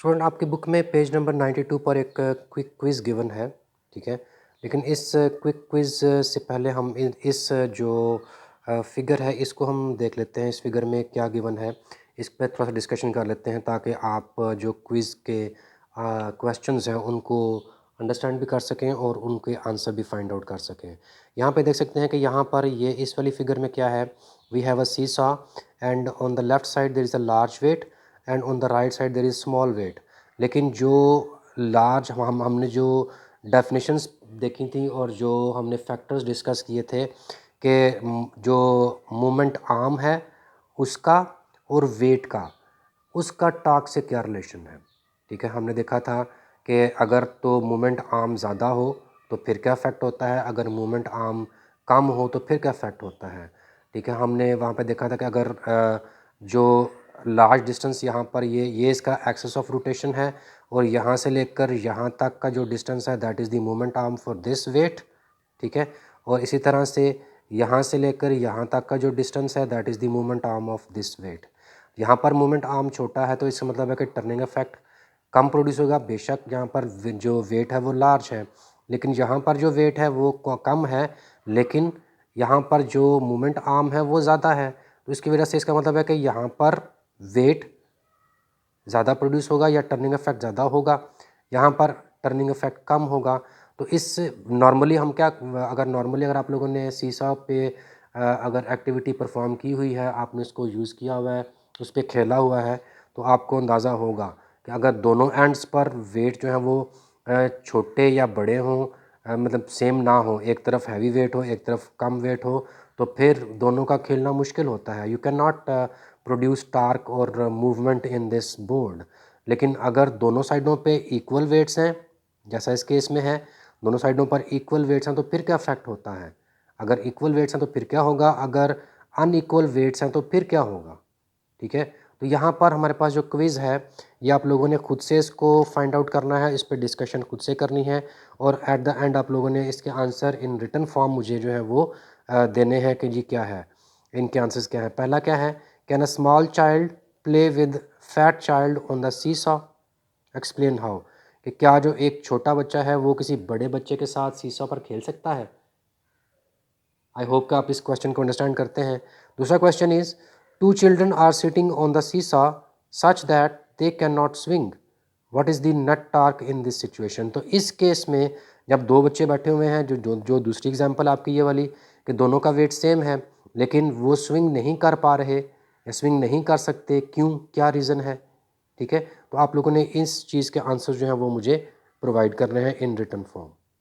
Student आपकी book में page number 92 पर एक क्विक क्विज़ गिवन है, ठीक है। लेकिन इस क्विक क्विज़ से पहले हम इस जो फिगर है इसको हम देख लेते हैं। इस फिगर में क्या गिवन है इस पर थोड़ा सा डिस्कशन कर लेते हैं, ताकि आप जो क्विज़ के क्वेश्चंस हैं उनको अंडरस्टैंड भी कर सकें और उनके आंसर भी फाइंड आउट कर सकें। यहाँ पे देख सकते हैं कि यहाँ पर ये इस वाली फिगर में क्या है, we have a seesaw and on the left side there is a large weight and on the right side there is small weight. लेकिन जो लार्ज हमने जो डेफिनेशंस देखी थी और जो हमने फैक्टर्स डिस्कस किए थे कि जो मोमेंट आर्म है उसका और वेट का, उसका टॉर्क से क्या रिलेशन है, ठीक है। हमने देखा था कि अगर तो मोमेंट आर्म ज़्यादा हो तो फिर क्या इफेक्ट होता है, अगर मोमेंट आर्म कम हो तो फिर क्या इफेक्ट होता है, ठीक है। हमने वहाँ पे देखा था कि अगर जो लार्ज डिस्टेंस यहाँ पर ये इसका एक्सिस ऑफ रोटेशन है और यहाँ से लेकर यहाँ तक का जो डिस्टेंस है that is the moment arm for this weight, ठीक है। और इसी तरह से यहाँ से लेकर यहाँ तक का जो डिस्टेंस है that is the moment arm of this weight. यहाँ पर मोमेंट आर्म छोटा है तो इसका मतलब है कि टर्निंग इफेक्ट कम प्रोड्यूस होगा। बेशक यहाँ पर जो वेट है वो लार्ज है, लेकिन यहाँ पर जो वेट है वो कम है, लेकिन यहाँ पर जो मोमेंट आर्म है वो ज़्यादा है। तो इसकी वजह से इसका मतलब है कि यहाँ पर वेट ज़्यादा प्रोड्यूस होगा या टर्निंग इफेक्ट ज़्यादा होगा, यहाँ पर टर्निंग इफेक्ट कम होगा। तो इस नॉर्मली हम क्या, अगर नॉर्मली अगर आप लोगों ने सीसॉ पे अगर एक्टिविटी परफॉर्म की हुई है, आपने इसको यूज़ किया हुआ है, उस पर खेला हुआ है, तो आपको अंदाज़ा होगा कि अगर दोनों एंड्स पर वेट जो है वो छोटे या बड़े हों, मतलब सेम ना हो, एक तरफ हैवी वेट हो एक तरफ कम वेट हो, तो फिर दोनों का खेलना मुश्किल होता है। You can not produce torque और मूवमेंट इन दिस बोर्ड। लेकिन अगर दोनों साइडों पे इक्वल वेट्स हैं, जैसा इस केस में है, दोनों साइडों पर इक्वल वेट्स हैं, तो फिर क्या इफेक्ट होता है। अगर इक्वल वेट्स हैं तो फिर क्या होगा, अगर अनइक्वल वेट्स हैं तो फिर क्या होगा, ठीक है। तो यहाँ पर हमारे पास जो क्विज़ है ये आप लोगों ने खुद से इसको फाइंड आउट करना है, इस पर डिस्कशन खुद से करनी है, और एट द एंड आप लोगों ने इसके आंसर इन रिटन फॉर्म मुझे जो है वो देने हैं कि जी क्या है, इनके आंसर्स क्या है। पहला क्या है, can a small child play with fat child on the seesaw, explain how. कि क्या जो एक छोटा बच्चा है वो किसी बड़े बच्चे के साथ सीसॉ पर खेल सकता है। आई होप कि आप इस क्वेश्चन को अंडरस्टैंड करते हैं। दूसरा question is, two children are sitting on the seesaw such that they can not swing, what is the net torque in this situation. तो इस केस में जब दो बच्चे बैठे हुए हैं, जो दूसरी एग्जांपल आपकी ये वाली कि दोनों का वेट सेम है लेकिन वो स्विंग नहीं कर पा रहे या स्विंग नहीं कर सकते, क्यों, क्या रीज़न है, ठीक है। तो आप लोगों ने इस चीज़ के आंसर जो हैं वो मुझे प्रोवाइड करने हैं इन रिटन फॉर्म।